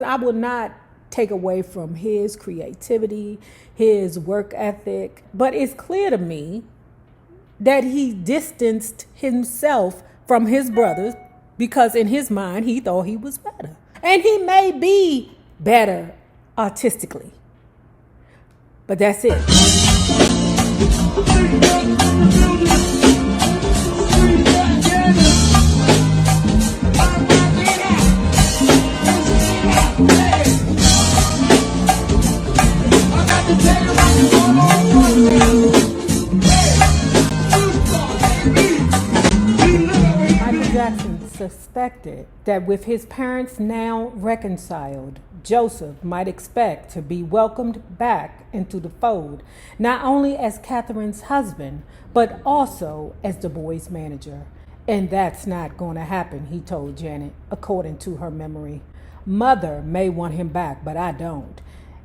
I will not take away from his creativity, his work ethic, but it's clear to me that he distanced himself from his brothers because in his mind he thought he was better. And he may be better artistically, but that's it. Michael Jackson suspected that with his parents now reconciled, Joseph might expect to be welcomed back into the fold, not only as Catherine's husband, but also as the boy's manager. And that's not going to happen, he told Janet, according to her memory. Mother may want him back, but I don't.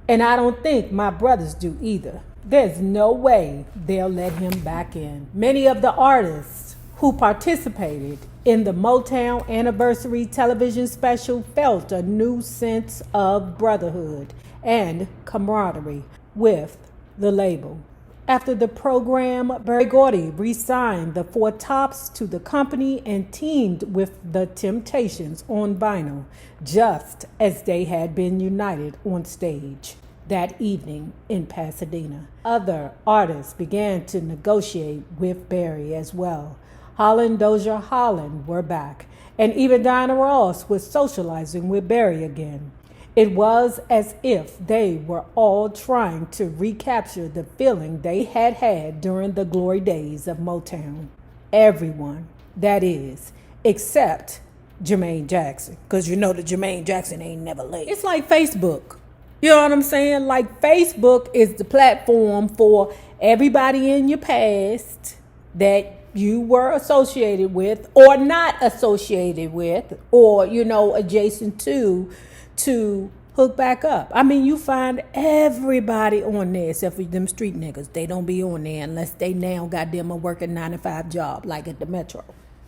And I don't think my brothers do either. There's no way they'll let him back in. Many of the artists who participated in the Motown Anniversary television special felt a new sense of brotherhood and camaraderie with the label. After the program, Berry Gordy re-signed the Four Tops to the company and teamed with the Temptations on vinyl, just as they had been united on stage that evening in Pasadena. Other artists began to negotiate with Berry as well. Holland Dozier Holland were back, and even Diana Ross was socializing with Berry again. It was as if they were all trying to recapture the feeling they had had during the glory days of Motown. Everyone, that is, except Jermaine Jackson, because you know that Jermaine Jackson ain't never late. It's like Facebook. You know what I'm saying? Like Facebook is the platform for everybody in your past that you were associated with or not associated with or, adjacent to hook back up. I mean, you find everybody on there except for them street niggas. They don't be on there unless they now got them a working 9-to-5 job like at the Metro.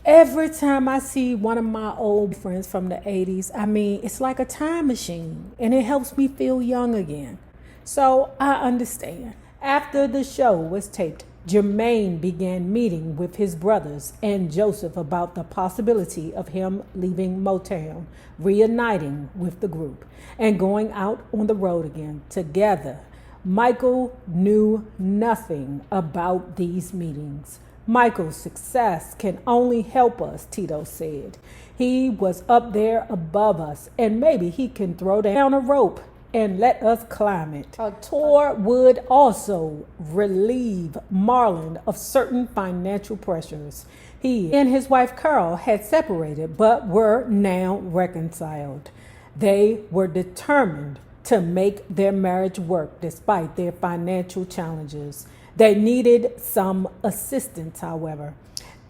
Every time I see one of my old friends from the 80s, I mean, it's like a time machine and it helps me feel young again. So I understand. After the show was taped, Jermaine began meeting with his brothers and Joseph about the possibility of him leaving Motown, reuniting with the group, and going out on the road again together. Michael knew nothing about these meetings. Michael's success can only help us, Tito said. He was up there above us, and maybe he can throw down a rope and let us climb it. A tour would also relieve Marlon of certain financial pressures. He and his wife Carol had separated but were now reconciled. They were determined to make their marriage work despite their financial challenges. They needed some assistance, however.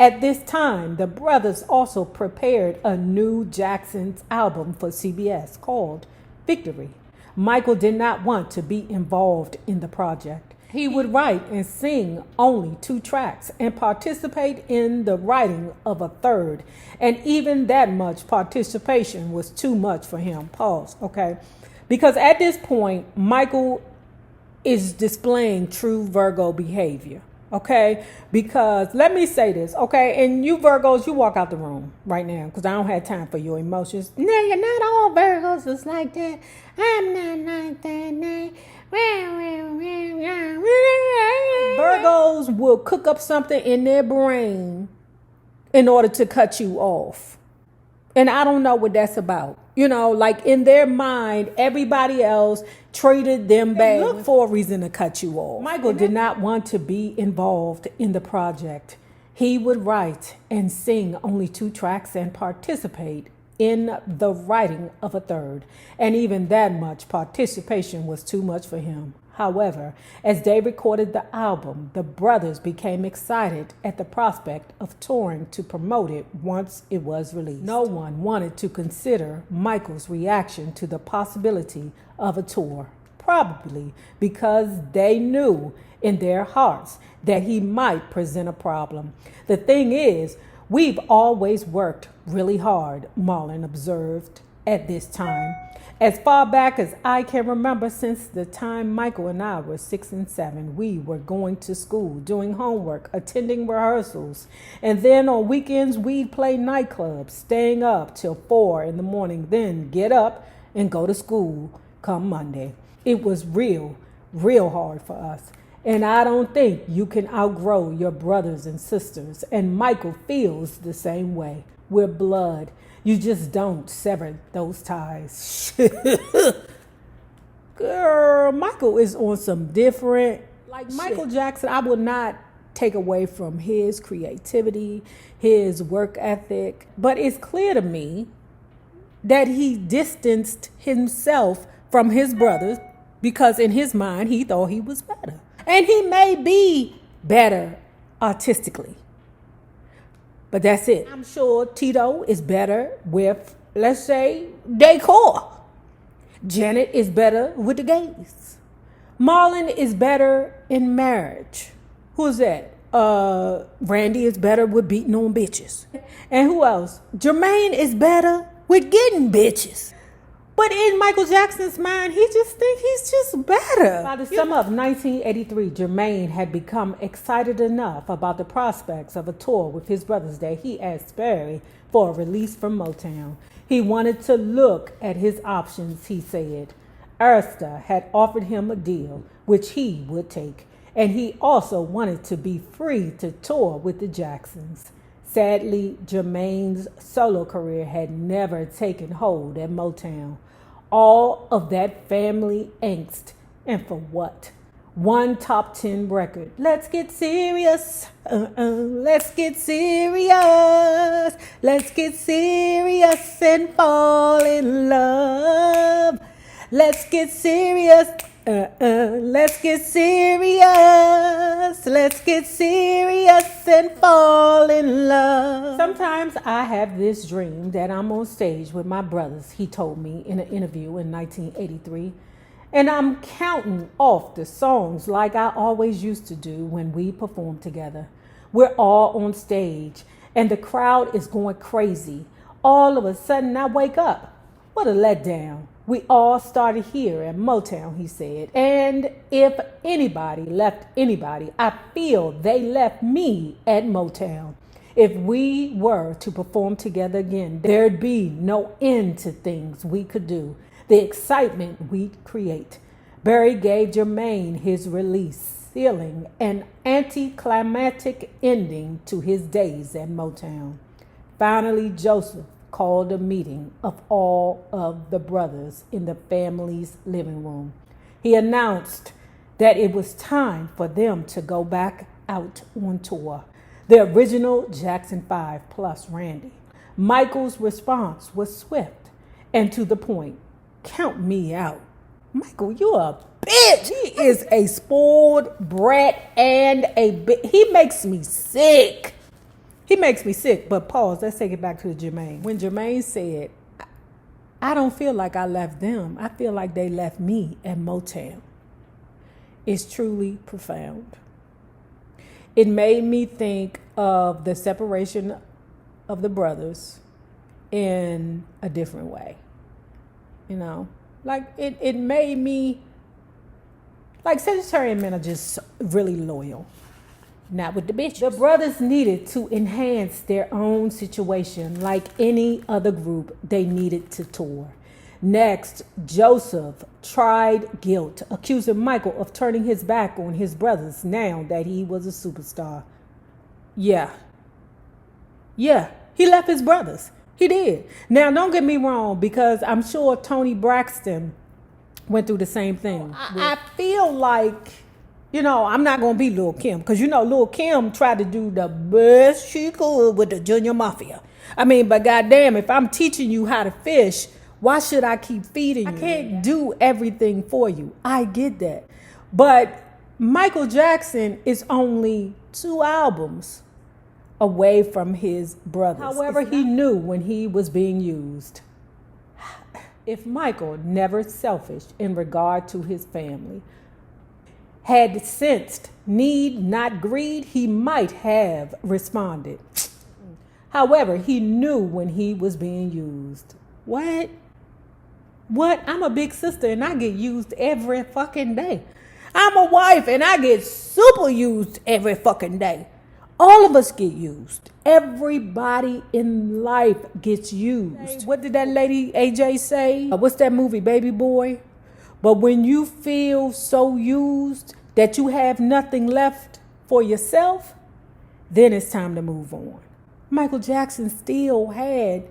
At this time, the brothers also prepared a new Jackson's album for CBS called Victory. Michael did not want to be involved in the project. He would write and sing only 2 tracks and participate in the writing of a third. And even that much participation was too much for him. Pause, okay? Because at this point, Michael is displaying true Virgo behavior, okay? Because let me say this, okay? And you Virgos, you walk out the room right now because I don't have time for your emotions. No, you're not all Virgos is like that. I'm not like that, no. Virgos will cook up something in their brain in order to cut you off. And I don't know what that's about. Like in their mind, everybody else treated them bad. Look for a reason to cut you off. Michael did not want to be involved in the project. He would write and sing only 2 tracks and participate in the writing of a third. And even that much participation was too much for him. However, as they recorded the album, the brothers became excited at the prospect of touring to promote it once it was released. No one wanted to consider Michael's reaction to the possibility of a tour, probably because they knew in their hearts that he might present a problem. The thing is, we've always worked really hard, Marlon observed at this time. As far back as I can remember, since the time Michael and I were 6 and 7, we were going to school, doing homework, attending rehearsals, and then on weekends we'd play nightclubs, staying up till 4 in the morning, then get up and go to school come Monday. It was real hard for us. And I don't think you can outgrow your brothers and sisters. And Michael feels the same way. We're blood. You just don't sever those ties. Girl, Michael is on some different, like Michael Jackson, I will not take away from his creativity, his work ethic. But it's clear to me that he distanced himself from his brothers because in his mind, he thought he was better. And he may be better artistically. But that's it. I'm sure Tito is better with, let's say, decor. Janet is better with the gays. Marlon is better in marriage. Who's that? Randy is better with beating on bitches. And who else? Jermaine is better with getting bitches. But in Michael Jackson's mind, he just thinks he's just better. By the summer of 1983, Jermaine had become excited enough about the prospects of a tour with his brothers that he asked Barry for a release from Motown. He wanted to look at his options, he said. Arista had offered him a deal, which he would take, and he also wanted to be free to tour with the Jacksons. Sadly, Jermaine's solo career had never taken hold at Motown. All of that family angst, and for what? One top 10 record. Let's get serious. Let's get serious. Let's get serious and fall in love. Let's get serious. Let's get serious. Let's get serious and fall in love. Sometimes I have this dream that I'm on stage with my brothers, he told me in an interview in 1983. And I'm counting off the songs like I always used to do when we performed together. We're all on stage and the crowd is going crazy. All of a sudden I wake up. What a letdown. We all started here at Motown, he said. And if anybody left anybody, I feel they left me at Motown. If we were to perform together again, there'd be no end to things we could do, the excitement we'd create. Barry gave Jermaine his release, sealing an anticlimactic ending to his days at Motown. Finally, Joseph called a meeting of all of the brothers in the family's living room. He announced that it was time for them to go back out on tour. The original Jackson 5 plus Randy. Michael's response was swift and to the point. Count me out. Michael, you're a bitch. He is a spoiled brat and he makes me sick. He makes me sick, but pause. Let's take it back to Jermaine. When Jermaine said, I don't feel like I left them. I feel like they left me at Motown. It's truly profound. It made me think of the separation of the brothers in a different way. You know, like it made me, like Sagittarian men are just really loyal. Not with the bitch. The brothers needed to enhance their own situation like any other group. They needed to tour. Next, Joseph tried guilt, accusing Michael of turning his back on his brothers now that he was a superstar. Yeah, he left his brothers. He did. Now, don't get me wrong, because I'm sure Toni Braxton went through the same thing. I feel like, you know, I'm not going to be Lil' Kim, because, you know, Lil' Kim tried to do the best she could with the Junior Mafia. I mean, but goddamn, if I'm teaching you how to fish, why should I keep feeding you? I can't do everything for you. I get that. But Michael Jackson is only 2 albums away from his brothers. However, he knew when he was being used. If Michael, never selfish in regard to his family, had sensed need, not greed, he might have responded. However, he knew when he was being used. What? What? I'm a big sister and I get used every fucking day. I'm a wife and I get super used every fucking day. All of us get used. Everybody in life gets used. What did that lady AJ say? What's that movie, Baby Boy? But when you feel so used that you have nothing left for yourself, then it's time to move on. Michael Jackson still had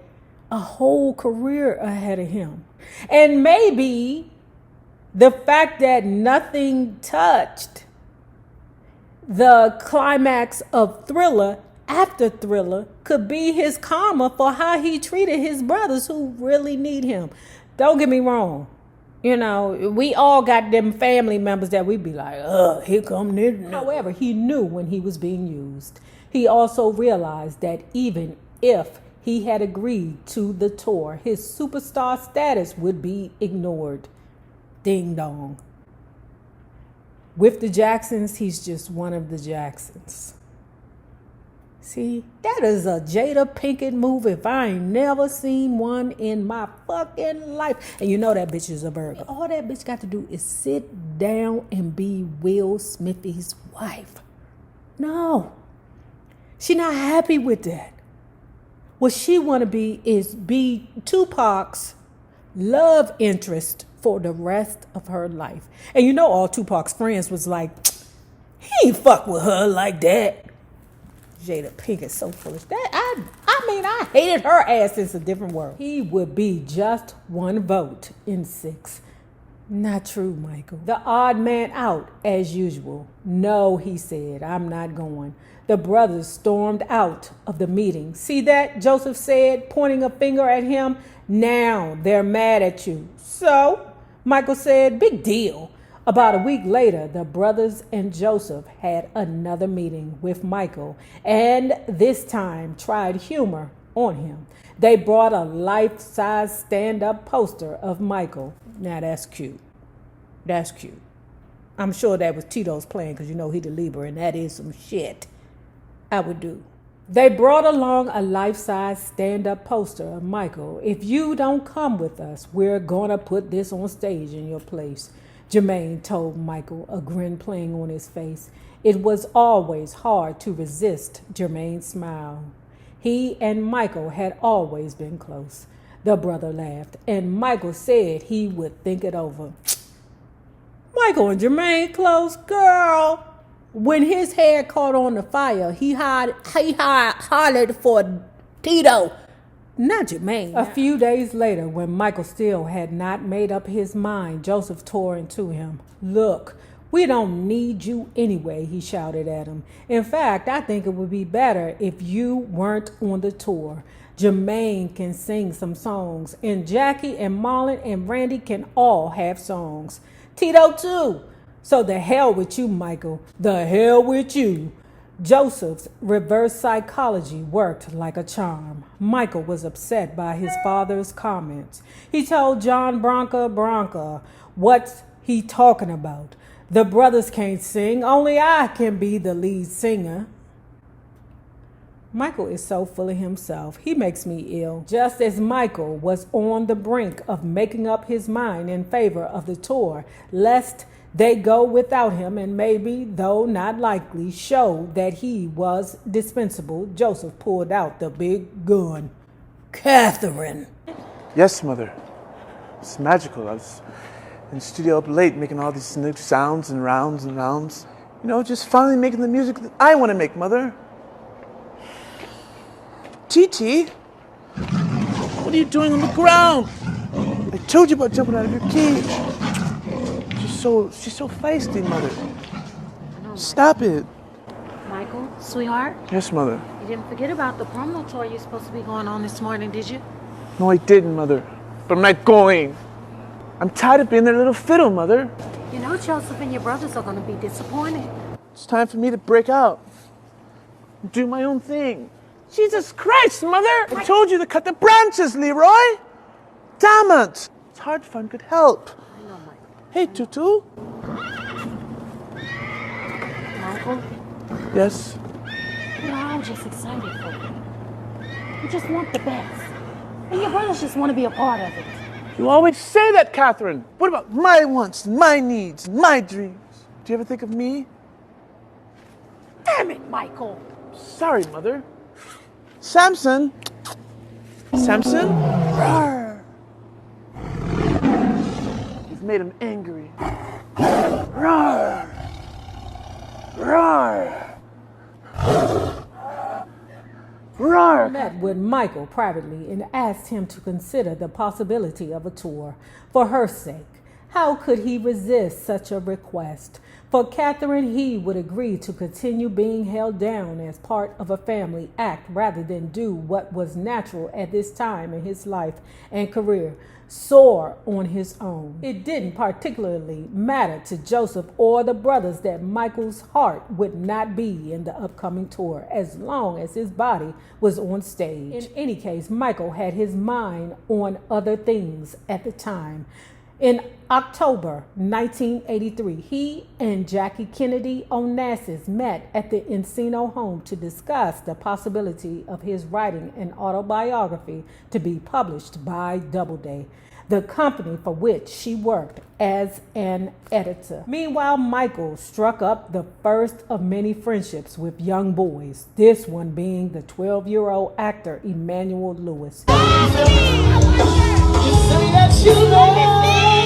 a whole career ahead of him. And maybe the fact that nothing touched the climax of Thriller after Thriller could be his karma for how he treated his brothers who really need him. Don't get me wrong. You know, we all got them family members that we be like, here come this. However, he knew when he was being used. He also realized that even if he had agreed to the tour, his superstar status would be ignored. Ding dong. With the Jacksons, he's just one of the Jacksons. See, that is a Jada Pinkett movie if I ain't never seen one in my fucking life. And you know that bitch is a burger. All that bitch got to do is sit down and be Will Smithy's wife. No. She not happy with that. What she want to be is be Tupac's love interest for the rest of her life. And you know all Tupac's friends was like, he ain't fuck with her like that. Jada Pinkett so foolish. I hated her ass since A Different World. He would be just one vote in 6. Not true, Michael. The odd man out, as usual. No, he said, I'm not going. The brothers stormed out of the meeting. See that? Joseph said, pointing a finger at him. Now they're mad at you. So, Michael said, big deal. About a week later, the brothers and Joseph had another meeting with Michael, and this time tried humor on him. They brought a life-size stand-up poster of Michael. Now that's cute. That's cute. I'm sure that was Tito's plan because you know he the Libra and that is some shit I would do. They brought along a life-size stand-up poster of Michael. If you don't come with us, we're going to put this on stage in your place. Jermaine told Michael, a grin playing on his face. It was always hard to resist Jermaine's smile. He and Michael had always been close. The brother laughed, and Michael said he would think it over. Michael and Jermaine close, girl. When his hair caught on the fire, he hollered for Tito. Not Jermaine. A few days later, when Michael still had not made up his mind, Joseph tore into him. Look, we don't need you anyway, he shouted at him. In fact, I think it would be better if you weren't on the tour. Jermaine can sing some songs, and Jackie and Marlon and Randy can all have songs. Tito too. So the hell with you, Michael. The hell with you. Joseph's reverse psychology worked like a charm. Michael was upset by his father's comments. He told John Branca, what's he talking about? The brothers can't sing, only I can be the lead singer. Michael is so full of himself. He makes me ill. Just as Michael was on the brink of making up his mind in favor of the tour, lest they go without him and maybe, though not likely, show that he was dispensable, Joseph pulled out the big gun. Catherine. Yes, Mother. It's magical. I was in the studio up late making all these new sounds and rounds and rounds. You know, just finally making the music that I want to make, Mother. TT, what are you doing on the ground? I told you about jumping out of your cage. She's so feisty, Mother. Stop it. Michael, sweetheart? Yes, Mother. You didn't forget about the promo tour you're supposed to be going on this morning, did you? No, I didn't, Mother. But I'm not going. I'm tired of being their little fiddle, Mother. You know Joseph and your brothers are going to be disappointed. It's time for me to break out. Do my own thing. Jesus Christ, Mother! I told you to cut the branches, Leroy! Damn it! It's hard to find good help. I know, Michael. Hey, Tutu. Michael? Yes? We're all just excited for you. We just want the best. And your brothers just want to be a part of it. You always say that, Catherine. What about my wants, my needs, my dreams? Do you ever think of me? Damn it, Michael. Sorry, Mother. Samson. Samson? Rawr. You've made him angry. Rawr. Rawr. Rawr. Met with Michael privately and asked him to consider the possibility of a tour for her sake. How could he resist such a request? For Catherine, he would agree to continue being held down as part of a family act rather than do what was natural at this time in his life and career, soar on his own. It didn't particularly matter to Joseph or the brothers that Michael's heart would not be in the upcoming tour as long as his body was on stage. In any case, Michael had his mind on other things at the time. In October 1983, he and Jackie Kennedy Onassis met at the Encino home to discuss the possibility of his writing an autobiography to be published by Doubleday, the company for which she worked as an editor. Meanwhile, Michael struck up the first of many friendships with young boys, this one being the 12-year-old actor Emmanuel Lewis. You say that you love me.